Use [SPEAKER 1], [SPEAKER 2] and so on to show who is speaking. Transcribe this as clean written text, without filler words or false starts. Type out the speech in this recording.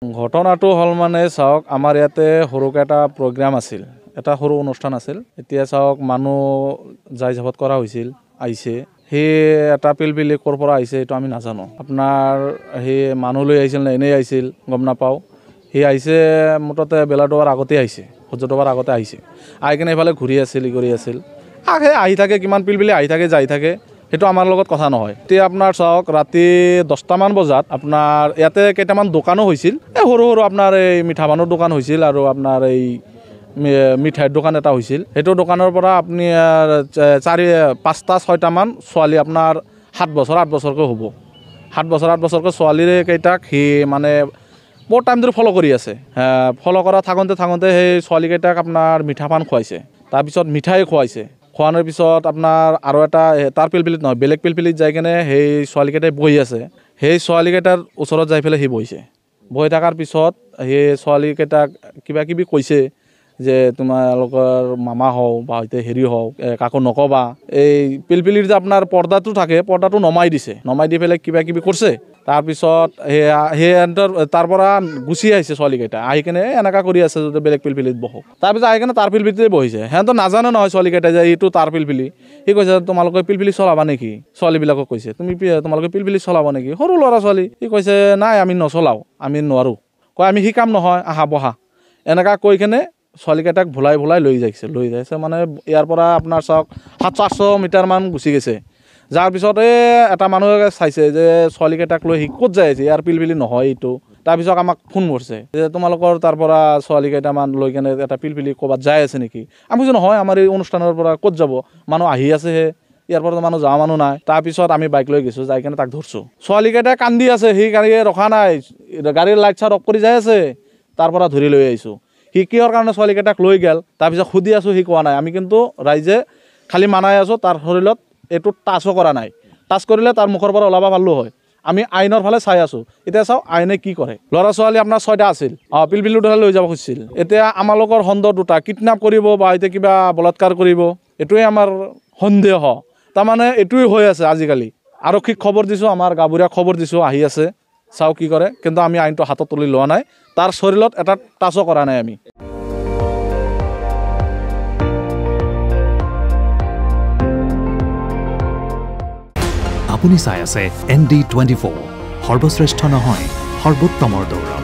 [SPEAKER 1] ঘটনাটো হ'ল মানে চাওক আমাৰ ইয়াতে সৰুকৈ এটা প্ৰগ্ৰাম আছিল, এটা সৰু অনুষ্ঠান আছিল। এতিয়া চাওক মানুহ যাই জাপত কৰা হৈছিল, আহিছে। সেই এটা পিলপিলি ক'ৰ পৰা আহিছে এইটো আমি নাজানো। আপোনাৰ সেই মানুহ লৈ আহিছিল নে এনেই আহিছিল গম নাপাওঁ। সি আহিছে মুঠতে বেলা দুৱাৰ আগতে আহিছে, সূৰ্য দুৱাৰ আগতে আহিছে। আহি কিনে এইফালে ঘূৰি আছিল, ই কৰি আছিল। আহি থাকে কিমান পিলপিলি আহি থাকে যাই থাকে, সেইটো আমাৰ লগত কথা নহয়। এতিয়া আপোনাৰ চাওক ৰাতি 10টামান বজাত আপোনাৰ ইয়াতে কেইটামান দোকানো হৈছিল, সৰু সৰু আপোনাৰ এই মিঠা পানৰ দোকান হৈছিল আৰু আপোনাৰ এই মিঠাইৰ দোকান এটা হৈছিল। সেইটো দোকানৰ পৰা আপুনি 5টা 6টামান ছোৱালী আপোনাৰ 7 বছৰ 8 বছৰকৈ হ'ব, 7 বছৰ 8 বছৰকৈ ছোৱালীৰে কেইটাক সি মানে বহুত টাইম ধৰি ফ'ল' কৰি আছে। ফ'ল' কৰা থাকোঁতে সেই ছোৱালীকেইটাক আপোনাৰ মিঠা পান খুৱাইছে, তাৰপিছত মিঠাই খুৱাইছে। খোৱানোৰ পিছত আপোনাৰ আৰু এটা তাৰ পিলপিলিত নহয় বেলেগ পিলপিলিত যাই কিনে সেই ছোৱালীকেইটাই বহি আছে। সেই ছোৱালীকেইটাৰ ওচৰত যাই পেলাই সি বহিছে। বহি থকাৰ পিছত সেই ছোৱালীকেইটাক কিবা কিবি কৈছে যে তোমালোকৰ মামা হওক বা হয়তো হেৰি হওক কাকো নক'বা। এই পিলপিলিৰ যে আপোনাৰ পৰ্দাটো থাকে, পৰ্দাটো নমাই দিছে, নমাই দি পেলাই কিবা কিবি কৰিছে। তাৰপিছত সেই তাৰ পৰা গুচি আহিছে ছোৱালীকেইটা, আহি কিনে এনেকুৱা কৰি আছে যদি বেলেগ পিলপিলিত বহক। তাৰপিছত আহি কিনে তাৰ পিলপিলিতে বহিছে। সিহঁতে নাজানে নহয় ছোৱালীকেইটাই যে এইটো তাৰ পিলপিলি। সি কৈছে তোমালোকে পিলপিলি চলাবা নেকি? ছোৱালীবিলাকক কৈছে তোমালোকে পিলপিলি চলাবা নেকি? সৰু ল'ৰা ছোৱালী। সি কৈছে নাই আমি নচলাওঁ, আমি নোৱাৰোঁ। কয় আমি শিকাম নহয়, আহা বহা। এনেকুৱা কৈ কিনে ছোৱালীকেইটাক ভুলাই লৈ যাইছে মানে ইয়াৰ পৰা আপোনাৰ চাওক 700-800 মিটাৰমান গুচি গৈছে। যাৰ পিছত এটা মানুহে চাইছে যে ছোৱালীকেইটাক লৈ সি ক'ত যাই আছে, ইয়াৰ পিলপিলি নহয় এইটো। তাৰপিছত আমাক ফোন কৰিছে যে তোমালোকৰ তাৰ পৰা ছোৱালীকেইটামান লৈ কেনে এটা পিলপিলি ক'ৰবাত যাই আছে নেকি? আমি কৈছোঁ নহয়, আমাৰ এই অনুষ্ঠানৰ পৰা ক'ত যাব, মানুহ আহি আছেহে, ইয়াৰ পৰা মানুহ যোৱা মানুহ নাই। তাৰপিছত আমি বাইক লৈ গৈছোঁ, যাই কিনে তাক ধৰছোঁ। ছোৱালীকেইটাই কান্দি আছে, সি গাড়ীয়ে ৰখা নাই, গাড়ীৰ লাইট চাইট অফ কৰি যাই আছে। তাৰ পৰা ধৰি লৈ আহিছোঁ। সি কিহৰ কাৰণে ছোৱালীকেইটাক লৈ গ'ল, তাৰপিছত সুধি আছোঁ, সি কোৱা নাই। আমি কিন্তু ৰাইজে খালি মানাই আছোঁ, তাৰ শৰীৰত এইটো টাচো কৰা নাই। টাচ কৰিলে তাৰ মুখৰ পৰা ওলাব পাৰিলোঁ হয়। আমি আইনৰ ফালে চাই আছোঁ। এতিয়া চাওক আইনে কি কৰে। ল'ৰা ছোৱালী আপোনাৰ 6টা আছিল, পিলপিলি উঠাই লৈ যাব খুজিছিল। এতিয়া আমালোকৰ সন্দেহ 2টা, কিডনেপ কৰিব বা এতিয়া কিবা বলাৎকাৰ কৰিব, এইটোৱে আমাৰ সন্দেহ। তাৰমানে এইটোৱে হৈ আছে আজিকালি। আৰক্ষীক খবৰ দিছোঁ, আমাৰ গাঁওবুঢ়াক খবৰ দিছোঁ, আহি আছে, চাওঁ কি কৰে। কিন্তু আমি আইনটো হাতত তুলি লোৱা নাই, তাৰ শৰীৰত এটা টাচো কৰা নাই আমি।
[SPEAKER 2] আপুনি চাই আছে ND24, সৰ্বশ্ৰেষ্ঠ নহয় সৰ্বোত্তমৰ দৌৰা।